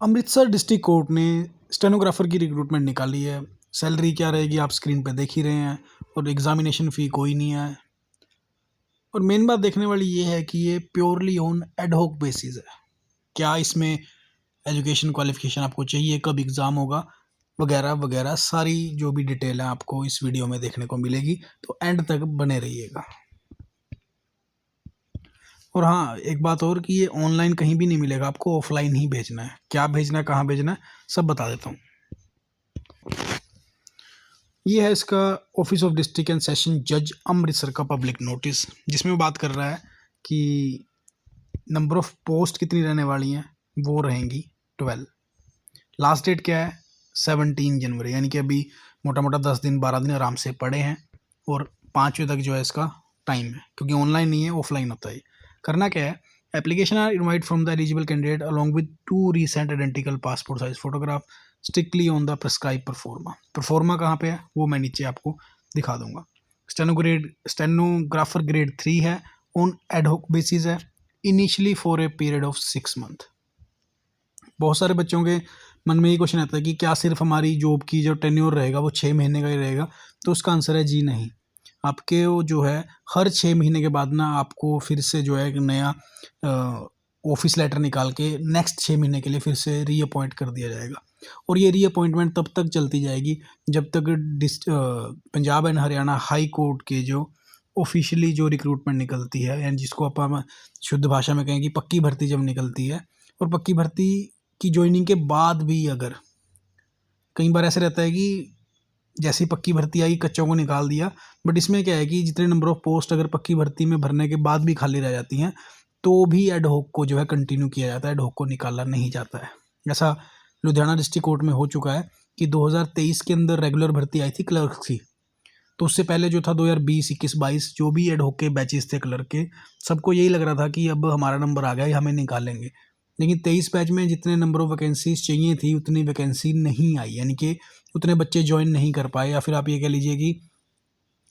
Amritsar district court ने stenographer की recruitment निकाली है। सैलरी क्या रहेगी आप स्क्रीन पे देख ही रहे हैं, और एग्जामिनेशन फ़ी कोई नहीं है। और मेन बात देखने वाली ये है कि ये प्योरली ऑन एडहॉक बेसिस है। क्या इसमें एजुकेशन क्वालिफिकेशन आपको चाहिए, कब एग्ज़ाम होगा, वगैरह वगैरह सारी जो भी डिटेल है आपको इस वीडियो में देखने को मिलेगी, तो एंड तक बने रहिएगा। और हाँ, एक बात और कि ये ऑनलाइन कहीं भी नहीं मिलेगा, आपको ऑफलाइन ही भेजना है। क्या भेजना है, कहाँ भेजना है, सब बता देता हूँ। ये है इसका office of district and session जज अमृतसर का पब्लिक नोटिस, जिसमें वो बात कर रहा है कि नंबर ऑफ पोस्ट कितनी रहने वाली हैं, वो रहेंगी 12। लास्ट डेट क्या है, 17 जनवरी, यानी कि अभी मोटा मोटा 10 दिन 12 दिन आराम से पड़े हैं। और 5 बजे तक जो है इसका टाइम है, क्योंकि ऑनलाइन नहीं है, ऑफलाइन होता है। करना क्या है, application are invite from the eligible candidate along with 2 recent identical passport size photograph strictly on the prescribe proforma. Proforma कहाँ पे है वो मैं नीचे आपको दिखा दूंगा। स्टेनोग्राफर ग्रेड 3 है, ऑन एडहॉक बेसिस है, initially for a period of 6 month. बहुत सारे बच्चों के मन में ये क्वेश्चन आता है कि क्या सिर्फ हमारी जॉब की जो टेन्योर रहेगा वो 6 महीने का ही रहेगा, तो उसका आंसर है जी नहीं। आपके वो जो है हर 6 महीने के बाद ना आपको फिर से जो है एक नया ऑफिस लेटर निकाल के नेक्स्ट 6 महीने के लिए फिर से रीअपॉइंट कर दिया जाएगा। और ये रीअपॉइंटमेंट तब तक चलती जाएगी जब तक Punjab and Haryana high court के जो ऑफिशियली जो रिक्रूटमेंट निकलती है, यानी जिसको अपन शुद्ध भाषा में कहें कि पक्की भर्ती जब निकलती है। और पक्की भर्ती की ज्वाइनिंग के बाद भी अगर कई बार ऐसे रहता है कि जैसे ही पक्की भर्ती आई कच्चों को निकाल दिया, बट इसमें क्या है कि जितने नंबर ऑफ पोस्ट अगर पक्की भर्ती में भरने के बाद भी खाली रह जाती हैं, तो भी एडहॉक को जो है कंटिन्यू किया जाता है, एडहॉक को निकाला नहीं जाता है। ऐसा लुधियाना डिस्ट्रिक्ट कोर्ट में हो चुका है कि 2023 के अंदर रेगुलर भर्ती आई थी क्लर्क की, तो उससे पहले जो था 2020, 21, 22 जो भी एडहॉक के बैचेस थे क्लर्क के, सबको यही लग रहा था कि अब हमारा नंबर आ गया, हमें निकालेंगे। लेकिन 23 बैच में जितने नंबर ऑफ वैकेंसीज चाहिए थी उतनी वैकेंसी नहीं आई, यानी कि उतने बच्चे ज्वाइन नहीं कर पाए, या फिर आप ये कह लीजिए कि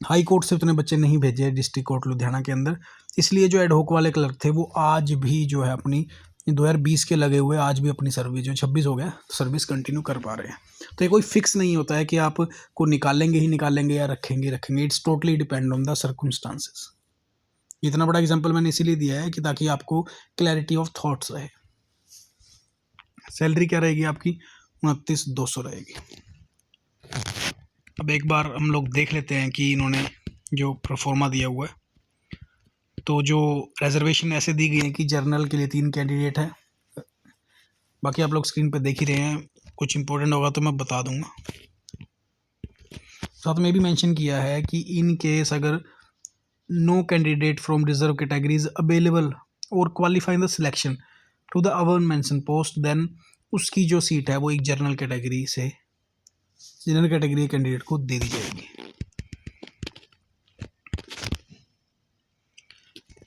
हाई कोर्ट से उतने बच्चे नहीं भेजे डिस्ट्रिक्ट कोर्ट लुधियाना के अंदर। इसलिए जो एडहॉक वाले क्लर्क थे वो आज भी जो है अपनी 2020 के लगे हुए आज भी अपनी सर्विस, जो 26 हो गया, सर्विस कंटिन्यू कर पा रहे हैं। तो ये कोई फिक्स नहीं होता है कि आप को निकालेंगे ही निकालेंगे या रखेंगे। It's totally depend on the circumstances. इतना बड़ा एग्जाम्पल मैंने इसीलिए दिया है कि ताकि आपको क्लैरिटी ऑफ थॉट्स रहे। सैलरी क्या रहेगी आपकी, 29,200 रहेगी। अब एक बार हम लोग देख लेते हैं कि इन्होंने जो प्रोफार्मा दिया हुआ है, तो जो रिजर्वेशन ऐसे दी गई है कि जर्नल के लिए 3 कैंडिडेट है। बाकी आप लोग स्क्रीन पे देख ही रहे हैं, कुछ इंपॉर्टेंट होगा तो मैं बता दूंगा। साथ में भी मेंशन किया है कि इन केस अगर no candidate from reserve categories available और qualifying the selection to the our mention post, then उसकी जो सीट है वो एक जनरल कैटेगरी कैंडिडेट को दे दी जाएगी।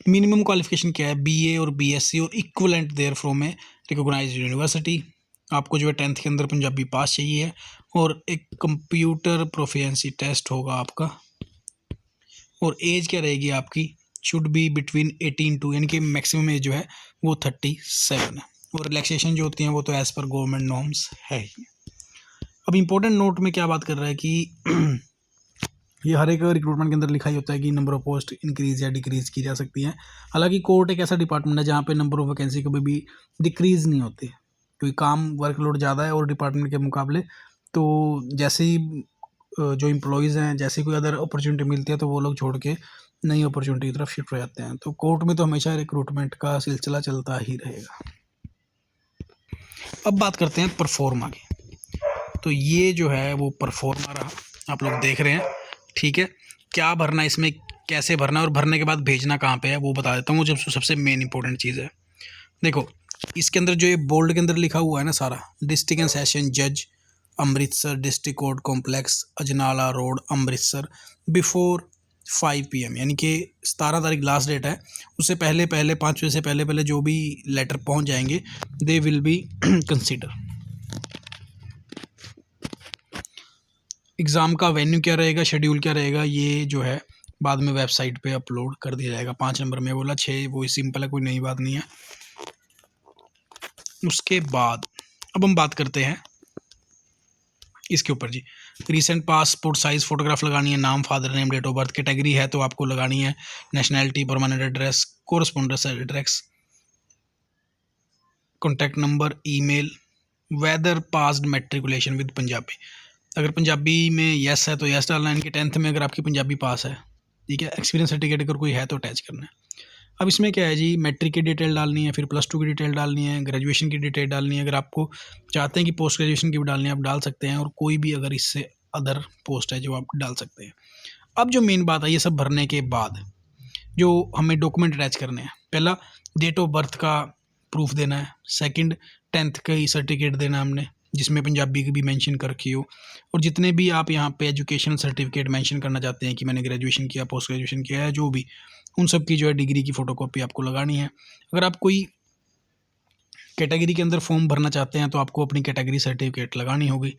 मिनिमम क्वालिफिकेशन क्या है, बीए और बीएससी और equivalent there from a recognised university. आपको जो है 10th के अंदर पंजाबी पास चाहिए, और एक कंप्यूटर प्रोफिशिएंसी टेस्ट होगा आपका। और एज क्या रहेगी आपकी, शुड बी बिटवीन 18 टू, यानी कि मैक्सिमम एज जो है वो 37 है। और रिलैक्सेशन जो होती हैं वो तो एज़ पर गवर्नमेंट नॉर्म्स है ही। अब इम्पोर्टेंट नोट में क्या बात कर रहा है कि ये हर एक रिक्रूटमेंट के अंदर लिखा ही होता है कि नंबर ऑफ पोस्ट इंक्रीज या डिक्रीज़ की जा सकती हैं। हालांकि कोर्ट एक ऐसा डिपार्टमेंट है जहाँ पे नंबर ऑफ वैकेंसी कभी भी डिक्रीज़ नहीं होती, क्योंकि काम वर्कलोड ज़्यादा है और डिपार्टमेंट के मुकाबले। तो जैसे ही जो एम्प्लॉयज़ हैं, जैसे कोई अदर अपॉर्चुनिटी मिलती है तो वो लोग छोड़ के नई अपॉर्चुनिटी की तरफ शिफ्ट हो जाते हैं। तो कोर्ट में तो हमेशा रिक्रूटमेंट का सिलसिला चलता ही रहेगा। अब बात करते हैं परफॉर्मा की। तो ये जो है वो परफॉर्मा रहा, आप लोग देख रहे हैं, ठीक है। क्या भरना है इसमें, कैसे भरना है, और भरने के बाद भेजना कहाँ पे है वो बता देता हूँ। जब सबसे मेन इंपॉर्टेंट चीज़ है, देखो इसके अंदर जो ये बोल्ड के अंदर लिखा हुआ है ना सारा, डिस्ट्रिक्ट एंड सेशन जज Amritsar district court complex Ajnala road Amritsar before 5 PM, यानी कि 17 तारीख लास्ट डेट है। उससे पहले 5 बजे से पहले जो भी लेटर पहुँच जाएंगे they will be consider. Exam का वेन्यू क्या रहेगा, शेड्यूल क्या रहेगा, ये जो है बाद में वेबसाइट पे अपलोड कर दिया जाएगा। 5 नंबर में बोला, 6 वो सिंपल है, कोई नई बात नहीं है। उसके बाद अब हम बात करते हैं इसके ऊपर जी। रीसेंट पासपोर्ट साइज़ फ़ोटोग्राफ लगानी है, नाम, father name, date of birth, category है तो आपको लगानी है nationality, permanent address, correspondence address, contact number, email, whether passed matriculation with Punjabi. अगर पंजाबी में येस है तो येस डालना है, इनके 10th में अगर आपकी पंजाबी पास है, ठीक है। एक्सपीरियंस सर्टिफिकेट अगर कोई है तो अटैच करना है। अब इसमें क्या है जी, मैट्रिक की डिटेल डालनी है, फिर +2 की डिटेल डालनी है, ग्रेजुएशन की डिटेल डालनी है। अगर आपको चाहते हैं कि पोस्ट ग्रेजुएशन की भी डालनी है आप डाल सकते हैं, और कोई भी अगर इससे अदर पोस्ट है जो आप डाल सकते हैं। अब जो मेन बात है, ये सब भरने के बाद जो हमें डॉक्यूमेंट अटैच करने हैं, पहला डेट ऑफ बर्थ का प्रूफ देना है, सेकंड 10th का ही सर्टिफिकेट देना है हमने जिसमें पंजाबी की भी मेंशन कर रखी हो, और जितने भी आप यहाँ पे एजुकेशनल सर्टिफिकेट मेंशन करना चाहते हैं कि मैंने ग्रेजुएशन किया, पोस्ट ग्रेजुएशन किया है, जो भी, उन सब की जो है डिग्री की फ़ोटोकॉपी आपको लगानी है। अगर आप कोई कैटेगरी के अंदर फॉर्म भरना चाहते हैं तो आपको अपनी कैटेगरी सर्टिफिकेट लगानी होगी,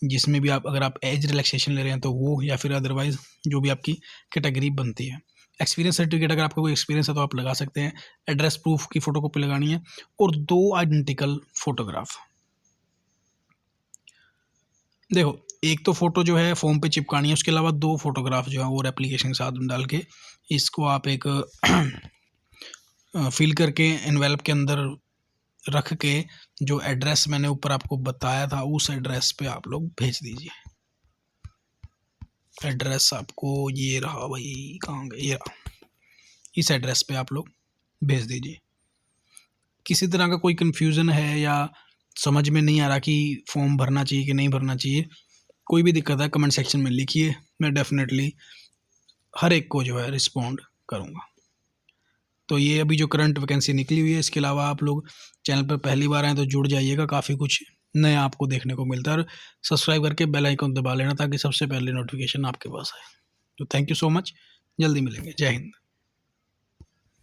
जिसमें भी आप, अगर आप एज रिलैक्सेशन ले रहे हैं तो वो, या फिर अदरवाइज़ जो भी आपकी कैटेगरी बनती है। एक्सपीरियंस सर्टिफिकेट, अगर आपका कोई एक्सपीरियंस है तो आप लगा सकते हैं। एड्रेस प्रूफ की फ़ोटोकॉपी लगानी है, और 2 आइडेंटिकल फ़ोटोग्राफ। देखो, एक तो फ़ोटो जो है फॉर्म पे चिपकानी है, उसके अलावा 2 फ़ोटोग्राफ जो है और एप्लीकेशन के साथ डाल के इसको आप एक फिल करके एनवेलप के अंदर रख के, जो एड्रेस मैंने ऊपर आपको बताया था उस एड्रेस पे आप लोग भेज दीजिए। एड्रेस आपको ये रहा भाई, कहाँ गया, ये रहा, इस एड्रेस पे आप लोग भेज दीजिए। किसी तरह का कोई कन्फ्यूज़न है या समझ में नहीं आ रहा कि फॉर्म भरना चाहिए कि नहीं भरना चाहिए, कोई भी दिक्कत है कमेंट सेक्शन में लिखिए, मैं डेफिनेटली हर एक को जो है रिस्पॉन्ड करूँगा। तो ये अभी जो करंट वैकेंसी निकली हुई है, इसके अलावा आप लोग चैनल पर पहली बार आएँ तो जुड़ जाइएगा, काफ़ी कुछ नया आपको देखने को मिलता है, और सब्सक्राइब करके बेल आइकन दबा लेना ताकि सबसे पहले नोटिफिकेशन आपके पास आए। तो थैंक यू सो मच, जल्दी मिलेंगे, जय हिंद।